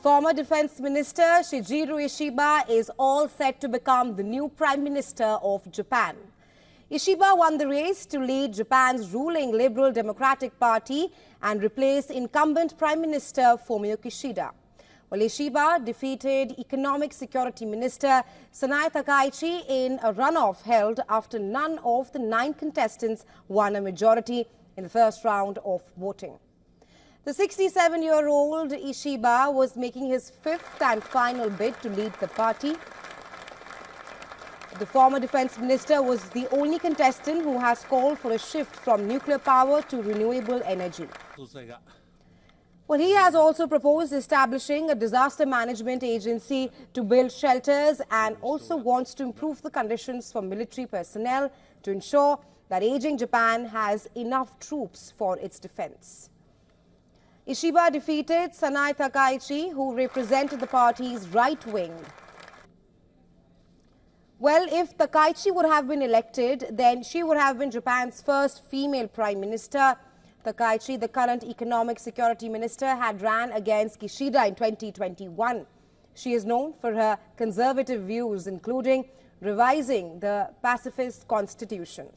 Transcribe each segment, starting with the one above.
Former Defense Minister Shigeru Ishiba is all set to become the new Prime Minister of Japan. Ishiba won the race to lead Japan's ruling Liberal Democratic Party and replace incumbent Prime Minister Fumio Kishida. Well, Ishiba defeated Economic Security Minister Sanai Takaichi in a runoff held after none of the 9 contestants won a majority in the first round of voting. The 67-year-old Ishiba was making his 5th and final bid to lead the party. The former defense minister was the only contestant who has called for a shift from nuclear power to renewable energy. Well, he has also proposed establishing a disaster management agency to build shelters and also wants to improve the conditions for military personnel to ensure that aging Japan has enough troops for its defense. Ishiba defeated Sanai Takaichi, who represented the party's right wing. Well, if Takaichi would have been elected, then she would have been Japan's first female prime minister. Takaichi, the current economic security minister, had ran against Kishida in 2021. She is known for her conservative views, including revising the pacifist constitution.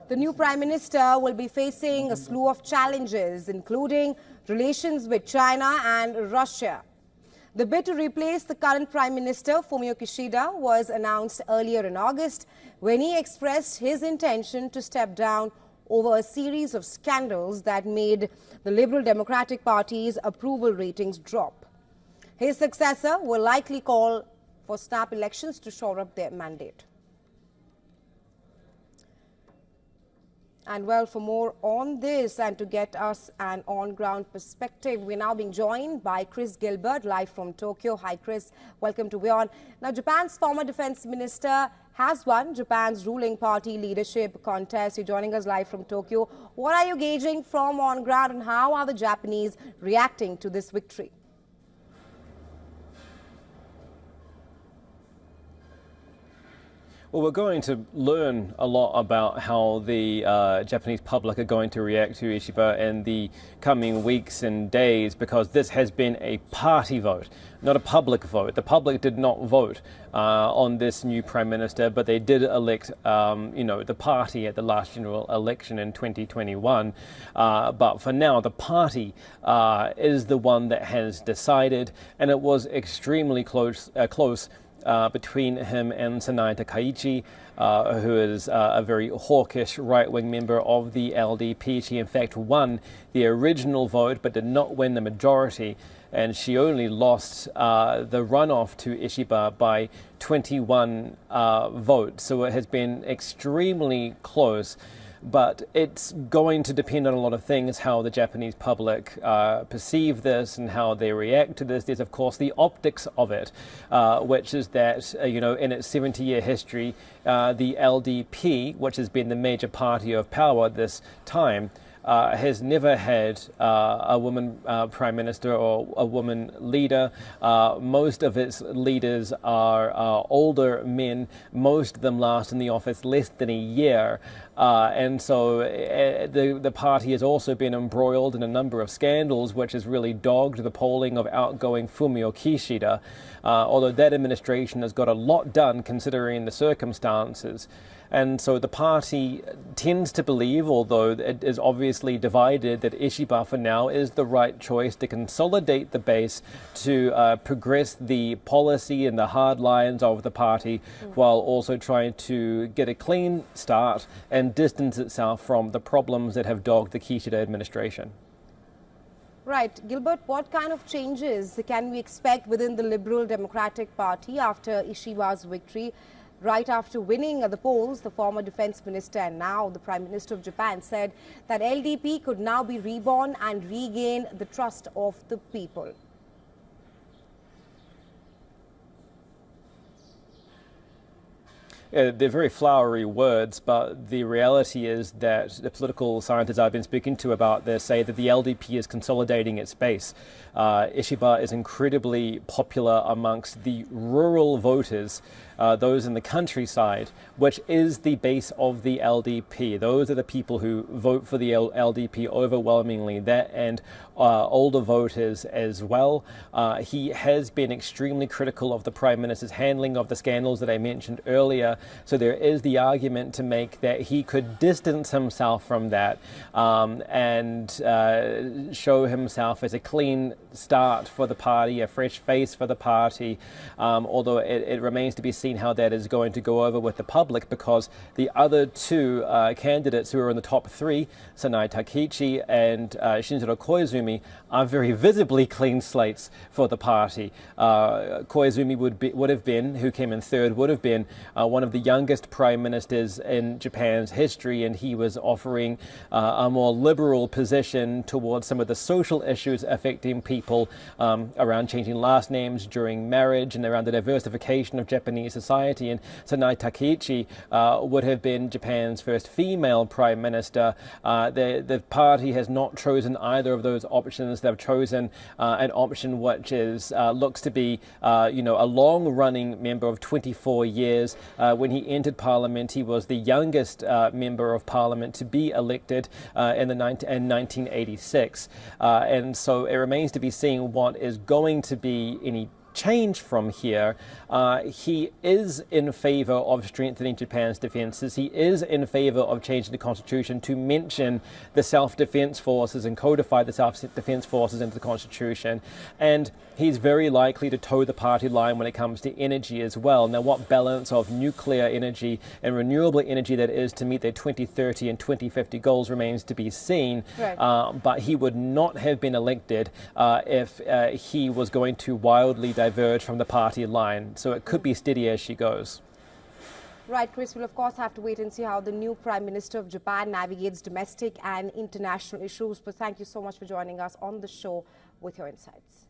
The new Prime Minister will be facing a slew of challenges, including relations with China and Russia. The bid to replace the current Prime Minister, Fumio Kishida, was announced earlier in August when he expressed his intention to step down over a series of scandals that made the Liberal Democratic Party's approval ratings drop. His successor will likely call for snap elections to shore up their mandate. And well, for more on this and to get us an on-ground perspective, we're now being joined by Chris Gilbert, live from Tokyo. Hi, Chris. Welcome to WION. Now, Japan's former defense minister has won Japan's ruling party leadership contest. You're joining us live from Tokyo. What are you gauging from on ground and how are the Japanese reacting to this victory? Well, we're going to learn a lot about how the Japanese public are going to react to Ishiba in the coming weeks and days, because this has been a party vote, not a public vote. The public did not vote on this new prime minister, but they did elect, the party at the last general election in 2021. But for now, the party is the one that has decided, and it was extremely close. Between him and Sanai Takaichi, who is a very hawkish right-wing member of the LDP. She in fact won the original vote but did not win the majority, and she only lost the runoff to Ishiba by 21 votes. So it has been extremely close. But it's going to depend on a lot of things, how the Japanese public perceive this and how they react to this. There's, of course, the optics of it, which is that, in its 70-year history, the LDP, which has been the major party of power this time, has never had a woman prime minister or a woman leader. Most of its leaders are older men. Most of them last in the office less than a year. And so the party has also been embroiled in a number of scandals, which has really dogged the polling of outgoing Fumio Kishida, although that administration has got a lot done considering the circumstances. And so the party tends to believe, although it is obviously divided, that Ishiba for now is the right choice to consolidate the base, to progress the policy and the hard lines of the party, while also trying to get a clean start and distance itself from the problems that have dogged the Kishida administration. Right. Gilbert, what kind of changes can we expect within the Liberal Democratic Party after Ishiba's victory? Right after winning the polls, the former defense minister and now the Prime Minister of Japan said that LDP could now be reborn and regain the trust of the people. They're very flowery words, but the reality is that the political scientists I've been speaking to about this say that the LDP is consolidating its base. Ishiba is incredibly popular amongst the rural voters, those in the countryside, which is the base of the LDP. Those are the people who vote for the LDP overwhelmingly. And older voters as well. He has been extremely critical of the Prime Minister's handling of the scandals that I mentioned earlier. So there is the argument to make that he could distance himself from that and show himself as a clean start for the party, a fresh face for the party, although it remains to be seen how that is going to go over with the public, because the other two candidates who are in the top three, Sanai Takichi and Shinjiro Koizumi, are very visibly clean slates for the party. Koizumi would have been, who came in third, would have been one of the youngest prime ministers in Japan's history, and he was offering a more liberal position towards some of the social issues affecting people around changing last names during marriage and around the diversification of Japanese society. And Sanai Takichi would have been Japan's first female prime minister. The party has not chosen either of those options. They've chosen an option which is looks to be a long-running member of 24 years. When he entered Parliament, he was the youngest member of Parliament to be elected in 1986. And so it remains to be seen what is going to be any change from here. He is in favor of strengthening Japan's defenses. He is in favor of changing the constitution to mention the self-defense forces and codify the self-defense forces into the constitution. And he's very likely to toe the party line when it comes to energy as well. Now, what balance of nuclear energy and renewable energy that is to meet their 2030 and 2050 goals remains to be seen. Right. But he would not have been elected if he was going to wildly diverge from the party line. So it could be steady as she goes. Right, Chris, we'll of course have to wait and see how the new Prime Minister of Japan navigates domestic and international issues. But thank you so much for joining us on the show with your insights.